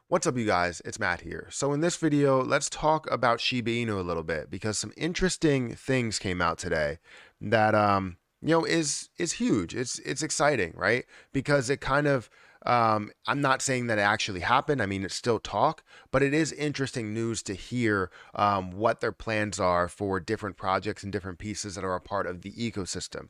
What's up, you guys? It's Matt here. So in this video, let's talk about Shiba Inu a little bit because some interesting things came out today that is huge. It's exciting, right? Because it kind of I'm not saying that it actually happened. I mean, it's still talk, but it is interesting news to hear what their plans are for different projects and different pieces that are a part of the ecosystem.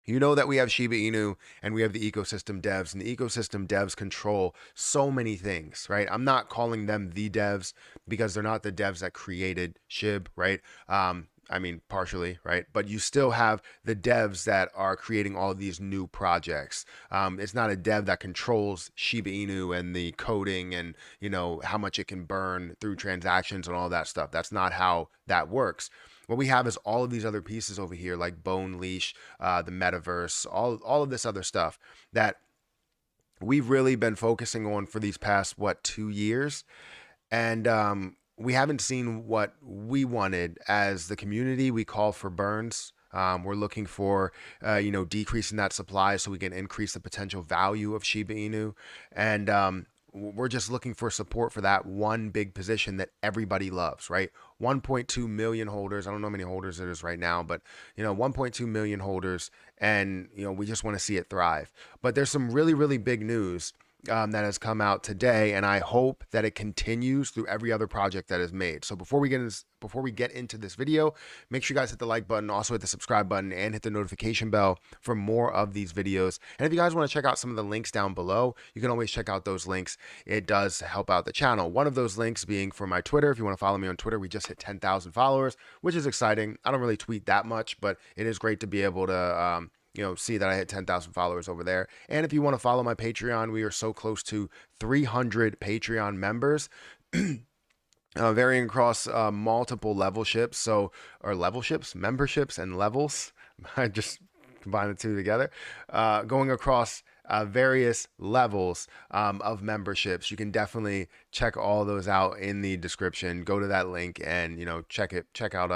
You know that we have Shiba Inu and we have the ecosystem devs, and the ecosystem devs control so many things, right? I'm not calling them the devs because they're not the devs that created SHIB, right? I mean, partially, right? But you still have the devs that are creating all of these new projects. It's not a dev that controls Shiba Inu and the coding and, how much it can burn through transactions and all that stuff. That's not how that works. What we have is all of these other pieces over here, like Bone Leash, the metaverse, all of this other stuff that we've really been focusing on for these past 2 years, and we haven't seen what we wanted as the community. We call for burns. We're looking for, decreasing that supply so we can increase the potential value of Shiba Inu, and we're just looking for support for that one big position that everybody loves, right? 1.2 million holders. I don't know how many holders it is right now, but 1.2 million holders, and we just want to see it thrive. But there's some really, really big news that has come out today, and I hope that it continues through every other project that is made. So before we get into this video, make sure you guys hit the like button, also hit the subscribe button, and hit the notification bell for more of these videos. And if you guys want to check out some of the links down below, you can always check out those links. It does help out the channel. One of those links being for my Twitter. If you want to follow me on Twitter, we just hit 10,000 followers, which is exciting. I don't really tweet that much, but it is great to be able to see that I hit 10,000 followers over there. And if you want to follow my Patreon, we are so close to 300 Patreon members. Varying across multiple memberships and levels. I just combine the two together. Going across various levels of memberships. You can definitely check all those out in the description. Go to that link and check out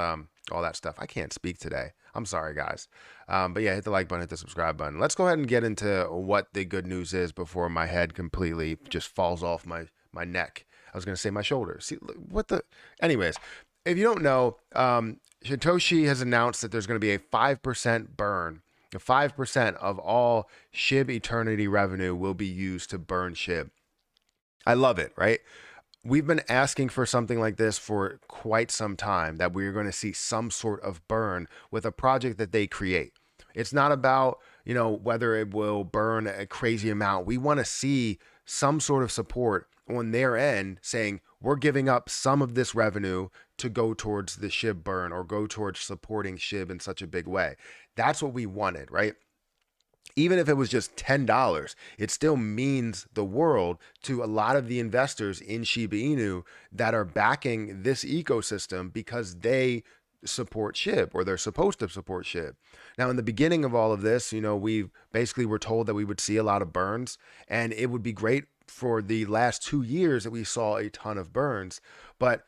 all that stuff. I can't speak today. I'm sorry, guys. But yeah, hit the like button, hit the subscribe button. Let's go ahead and get into what the good news is before my head completely just falls off my neck. I was going to say my shoulders. See, what the... Anyways, if you don't know, Satoshi has announced that there's going to be a 5% burn. 5% of all SHIB Eternity revenue will be used to burn SHIB. I love it, right? We've been asking for something like this for quite some time, that we're going to see some sort of burn with a project that they create. It's not about, whether it will burn a crazy amount. We want to see some sort of support on their end saying, we're giving up some of this revenue to go towards the SHIB burn or go towards supporting SHIB in such a big way. That's what we wanted, right? Even if it was just $10, it still means the world to a lot of the investors in Shiba Inu that are backing this ecosystem because they support SHIB, or they're supposed to support SHIB. Now, in the beginning of all of this, we basically were told that we would see a lot of burns, and it would be great for the last 2 years that we saw a ton of burns, but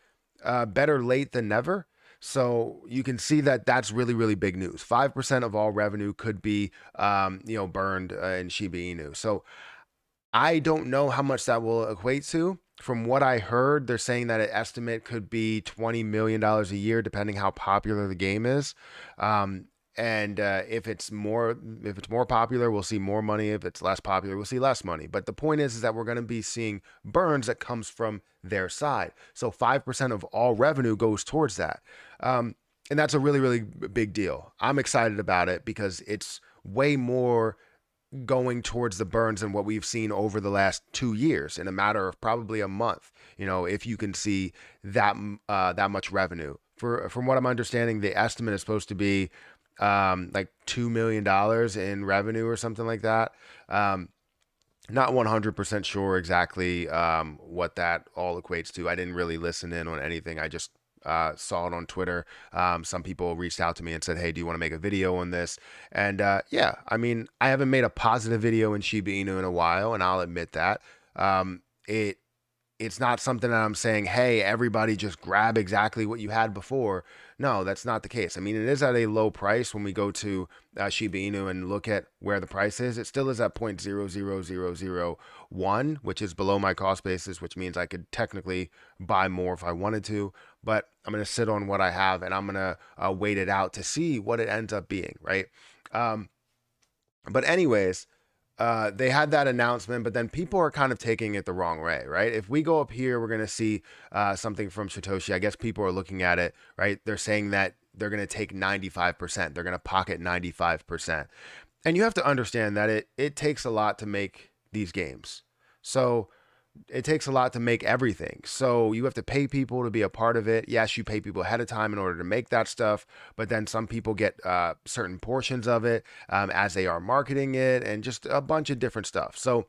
better late than never. So you can see that that's really, really big news. 5% of all revenue could be, burned in Shiba Inu. So I don't know how much that will equate to. From what I heard, they're saying that an estimate could be $20 million a year, depending how popular the game is. And if it's more popular, we'll see more money. If it's less popular, we'll see less money. But the point is that we're going to be seeing burns that comes from their side. So 5% of all revenue goes towards that. And that's a really, really big deal. I'm excited about it because it's way more going towards the burns than what we've seen over the last 2 years in a matter of probably a month. If you can see that much revenue. From what I'm understanding, the estimate is supposed to be like $2 million in revenue or something like that. Not 100% sure exactly what that all equates to. I didn't really listen in on anything. I just saw it on Twitter. Some people reached out to me and said, hey, do you want to make a video on this? And yeah, I mean, I haven't made a positive video in Shiba Inu in a while, and I'll admit that. It it's not something that I'm saying, hey, everybody just grab exactly what you had before. No, that's not the case. I mean, it is at a low price when we go to Shiba Inu and look at where the price is. It still is at 0.00001, which is below my cost basis, which means I could technically buy more if I wanted to. But I'm going to sit on what I have and I'm going to wait it out to see what it ends up being, right? Um, but anyways, they had that announcement, but then people are kind of taking it the wrong way, right? If we go up here, we're going to see something from Satoshi. I guess people are looking at it, right? They're saying that they're going to take 95%. They're going to pocket 95%. And you have to understand that it takes a lot to make these games. So it takes a lot to make everything. So you have to pay people to be a part of it. Yes, you pay people ahead of time in order to make that stuff, but then some people get certain portions of it as they are marketing it and just a bunch of different stuff. So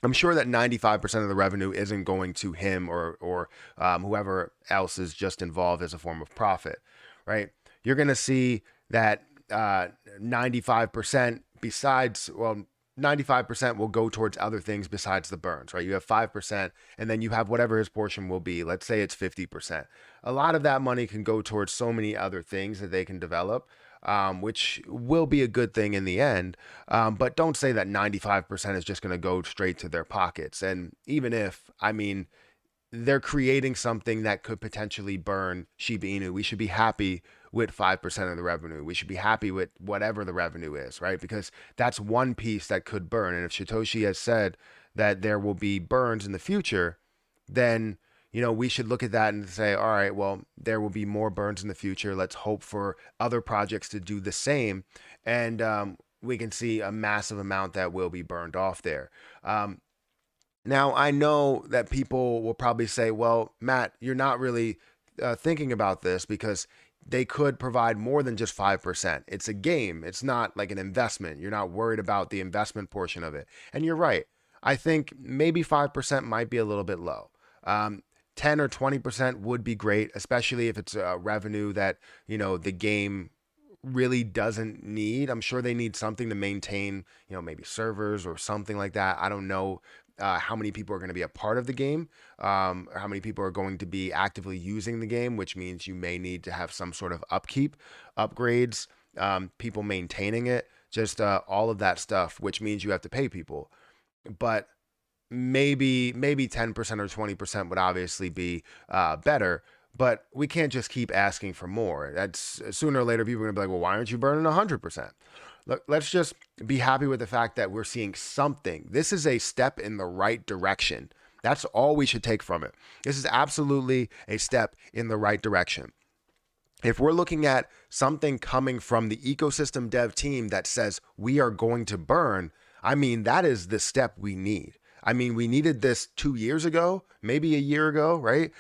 I'm sure that 95% of the revenue isn't going to him or whoever else is just involved as a form of profit, right? You're going to see that 95% besides, well, 95% will go towards other things besides the burns, right? You have 5%, and then you have whatever his portion will be. Let's say it's 50%. A lot of that money can go towards so many other things that they can develop, which will be a good thing in the end. But don't say that 95% is just going to go straight to their pockets. And even if, I mean, they're creating something that could potentially burn Shiba Inu, we should be happy with 5% of the revenue. We should be happy with whatever the revenue is, right? Because that's one piece that could burn. And if Satoshi has said that there will be burns in the future, then we should look at that and say, all right, well, there will be more burns in the future. Let's hope for other projects to do the same. And we can see a massive amount that will be burned off there. Now, I know that people will probably say, well, Matt, you're not really thinking about this because they could provide more than just 5%. It's a game. It's not like an investment. You're not worried about the investment portion of it. And you're right. I think maybe 5% might be a little bit low. 10 or 20% would be great, especially if it's a revenue that, the game really doesn't need. I'm sure they need something to maintain, maybe servers or something like that. I don't know how many people are going to be a part of the game, or how many people are going to be actively using the game, which means you may need to have some sort of upkeep, upgrades, people maintaining it, just all of that stuff, which means you have to pay people. But maybe 10% or 20% would obviously be better. But we can't just keep asking for more. That's sooner or later people are gonna be like, well, why aren't you burning 100%? Look, let's just be happy with the fact that we're seeing something. This is a step in the right direction. That's all we should take from it. This is absolutely a step in the right direction. If we're looking at something coming from the ecosystem dev team that says we are going to burn, I mean, that is the step we need. I mean, we needed this 2 years ago, maybe a year ago, right?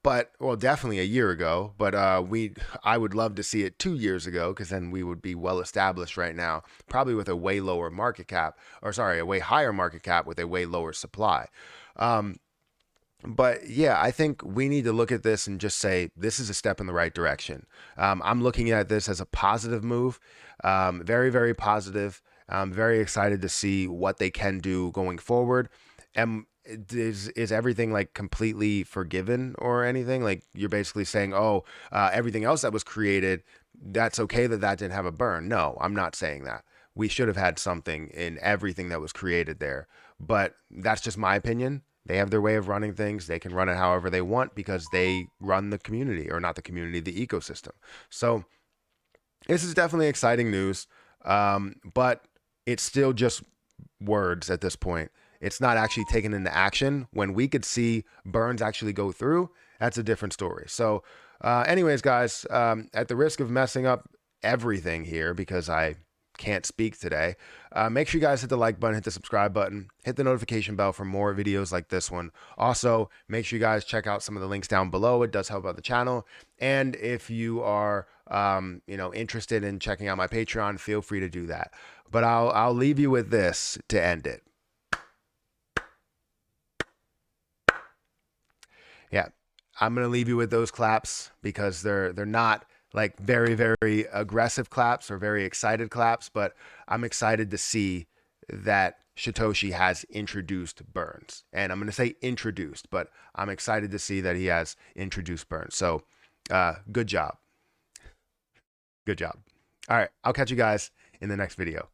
But well, definitely a year ago. But I would love to see it 2 years ago because then we would be well established right now, probably with a way lower market cap, or sorry, a way higher market cap with a way lower supply. But yeah, I think we need to look at this and just say this is a step in the right direction. I'm looking at this as a positive move, very, very positive. I'm very excited to see what they can do going forward. And is everything like completely forgiven or anything? Like you're basically saying, oh, everything else that was created, that's okay that didn't have a burn. No, I'm not saying that. We should have had something in everything that was created there. But that's just my opinion. They have their way of running things. They can run it however they want because they run the community, or not the community, the ecosystem. So this is definitely exciting news. But it's still just words at this point. It's not actually taken into action. When we could see burns actually go through, that's a different story. So anyways, guys, at the risk of messing up everything here because I can't speak today, make sure you guys hit the like button, hit the subscribe button, hit the notification bell for more videos like this one. Also, make sure you guys check out some of the links down below. It does help out the channel. And if you are interested in checking out my Patreon, feel free to do that. But I'll leave you with this to end it. Yeah, I'm gonna leave you with those claps because they're not like very, very aggressive claps or very excited claps, but I'm excited to see that Satoshi has introduced burns. And I'm going to say introduced, but I'm excited to see that he has introduced burns. So good job. Good job. All right. I'll catch you guys in the next video.